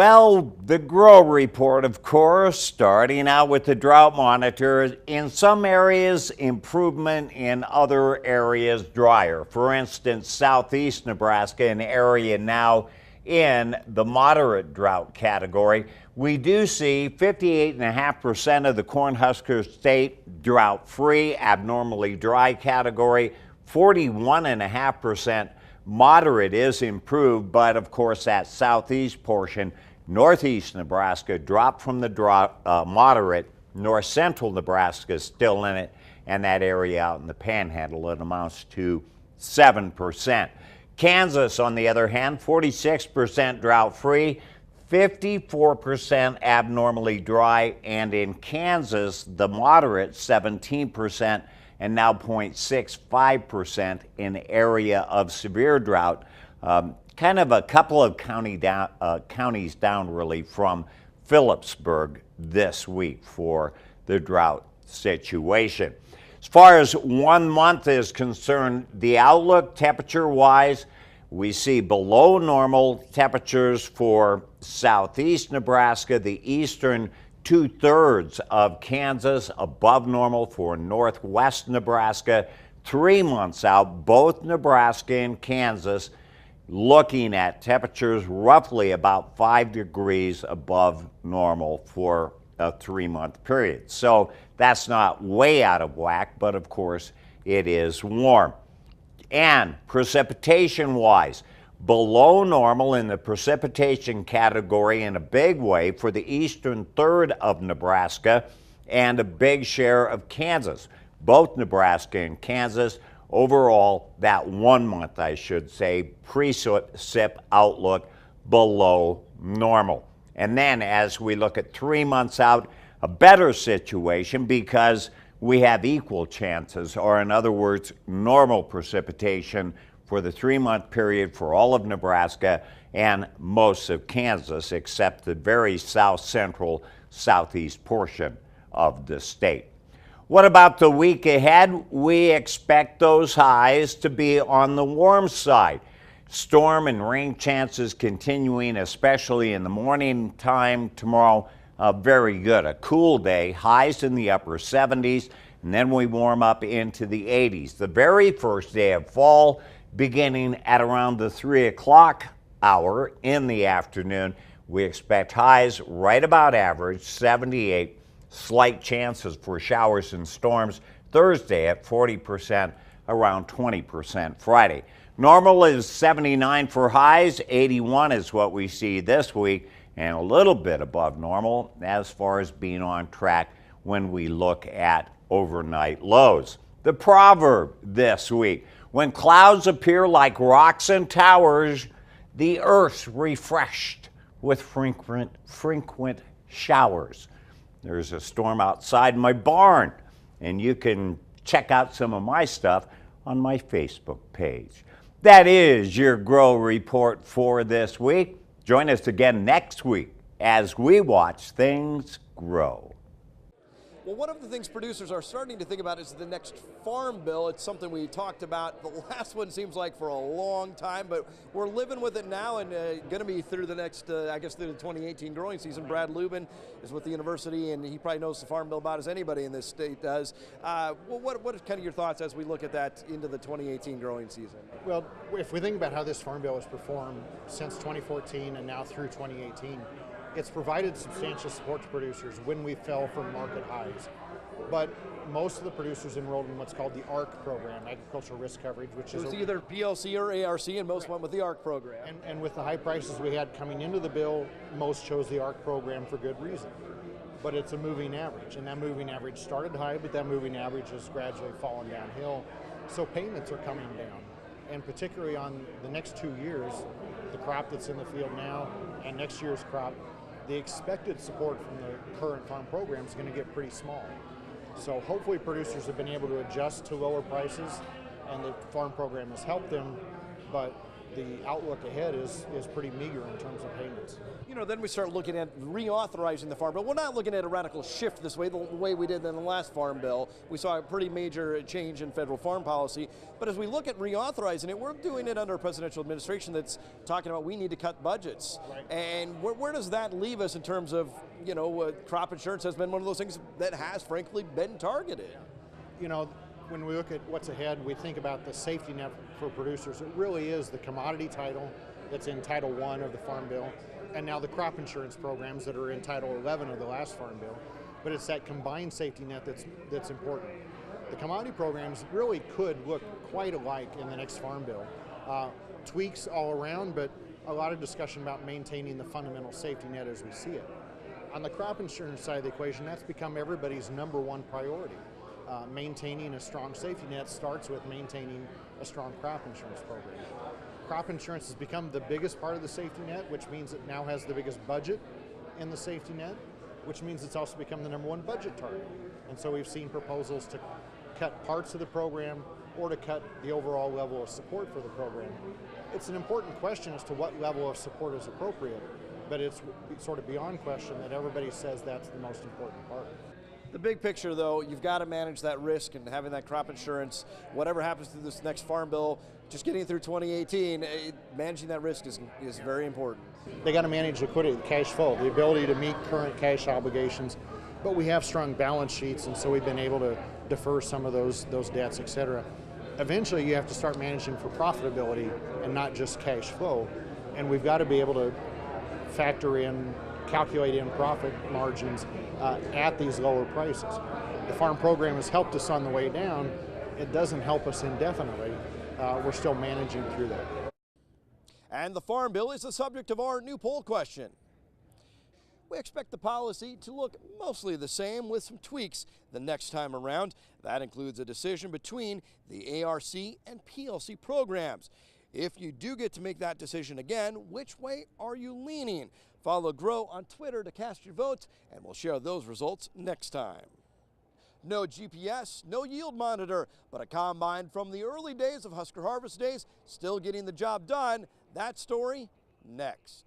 Well, the Grow Report, of course, starting out with the drought monitor. In some areas, improvement; in other areas, drier. For instance, southeast Nebraska, an area now in the moderate drought category. We do see 58.5% of the Cornhusker State drought-free, abnormally dry category, 41.5% moderate is improved, but of course that southeast portion, northeast Nebraska, dropped from the drought, moderate. North central Nebraska is still in it, and that area out in the panhandle, it amounts to 7%. Kansas, on the other hand, 46% drought-free, 54% abnormally dry, and in Kansas, the moderate 17%, and now 0.65% in area of severe drought. Kind of a couple of counties down really from Phillipsburg this week for the drought situation. As far as 1 month is concerned, the outlook temperature-wise, we see below normal temperatures for southeast Nebraska, the eastern 2/3 of Kansas, above normal for northwest Nebraska. 3 months out, both Nebraska and Kansas looking at temperatures roughly about 5 degrees above normal for a 3-month period. So that's not way out of whack, but of course it is warm. And precipitation-wise, below normal in the precipitation category in a big way for the eastern third of Nebraska and a big share of Kansas. Both Nebraska and Kansas, overall, that 1 month, I should say, precip outlook below normal. And then as we look at 3 months out, a better situation because we have equal chances, or in other words, normal precipitation for the 3-month period for all of Nebraska and most of Kansas, except the very south-central, southeast portion of the state. What about the week ahead? We expect those highs to be on the warm side. Storm and rain chances continuing, especially in the morning time tomorrow. Very good. A cool day, highs in the upper 70s, and then we warm up into the 80s. The very first day of fall, beginning at around the 3 o'clock hour in the afternoon, we expect highs right about average, 78. Slight chances for showers and storms Thursday at 40%, around 20% Friday. Normal is 79 for highs, 81 is what we see this week, and a little bit above normal as far as being on track when we look at overnight lows. The proverb this week: when clouds appear like rocks and towers, the earth's refreshed with frequent showers. There's a storm outside my barn, and you can check out some of my stuff on my Facebook page. That is your Grow Report for this week. Join us again next week as we watch things grow. Well, one of the things producers are starting to think about is the next farm bill. It's something we talked about. The last one seems like for a long time, but we're living with it now and going to be through the next, I guess, through the 2018 growing season. Brad Lubin is with the university, and he probably knows the farm bill about as anybody in this state does. What are kind of your thoughts as we look at that into the 2018 growing season? Well, if we think about how this farm bill has performed since 2014 and now through 2018, it's provided substantial support to producers when we fell from market highs. But most of the producers enrolled in what's called the ARC program, Agricultural Risk Coverage, which is either PLC or ARC, and most went with the ARC program. And with the high prices we had coming into the bill, most chose the ARC program for good reason. But it's a moving average, and that moving average started high, but that moving average has gradually fallen downhill. So payments are coming down, and particularly on the next 2 years, the crop that's in the field now and next year's crop, the expected support from the current farm program is going to get pretty small. So hopefully producers have been able to adjust to lower prices, and the farm program has helped them, but the outlook ahead is pretty meager in terms of payments. You know, then we start looking at reauthorizing the farm bill. We're not looking at a radical shift this way, the way we did in the last farm bill. We saw a pretty major change in federal farm policy. But as we look at reauthorizing it, we're doing it under a presidential administration that's talking about we need to cut budgets. Right. And where does that leave us in terms of, you know, crop insurance has been one of those things that has frankly been targeted. You know, when we look at what's ahead, we think about the safety net for producers. It really is the commodity title that's in Title I of the Farm Bill, and now the crop insurance programs that are in Title 11 of the last Farm Bill. But it's that combined safety net that's important. The commodity programs really could look quite alike in the next Farm Bill. Tweaks all around, but a lot of discussion about maintaining the fundamental safety net as we see it. On the crop insurance side of the equation, that's become everybody's #1 priority. Maintaining a strong safety net starts with maintaining a strong crop insurance program. Crop insurance has become the biggest part of the safety net, which means it now has the biggest budget in the safety net, which means it's also become the #1 budget target. And so we've seen proposals to cut parts of the program or to cut the overall level of support for the program. It's an important question as to what level of support is appropriate, but it's sort of beyond question that everybody says that's the most important part. The big picture, though, you've got to manage that risk, and having that crop insurance, whatever happens to this next farm bill, just getting through 2018, managing that risk is very important. They got to manage liquidity, the cash flow, the ability to meet current cash obligations, but we have strong balance sheets, and so we've been able to defer some of those debts, et cetera. Eventually, you have to start managing for profitability and not just cash flow, and we've got to be able to factor in, calculate in profit margins at these lower prices. The farm program has helped us on the way down. It doesn't help us indefinitely. We're still managing through that. And the farm bill is the subject of our new poll question. We expect the policy to look mostly the same with some tweaks the next time around. That includes a decision between the ARC and PLC programs. If you do get to make that decision again, which way are you leaning? Follow Grow on Twitter to cast your votes, and we'll share those results next time. No GPS, no yield monitor, but a combine from the early days of Husker Harvest Days still getting the job done. That story next.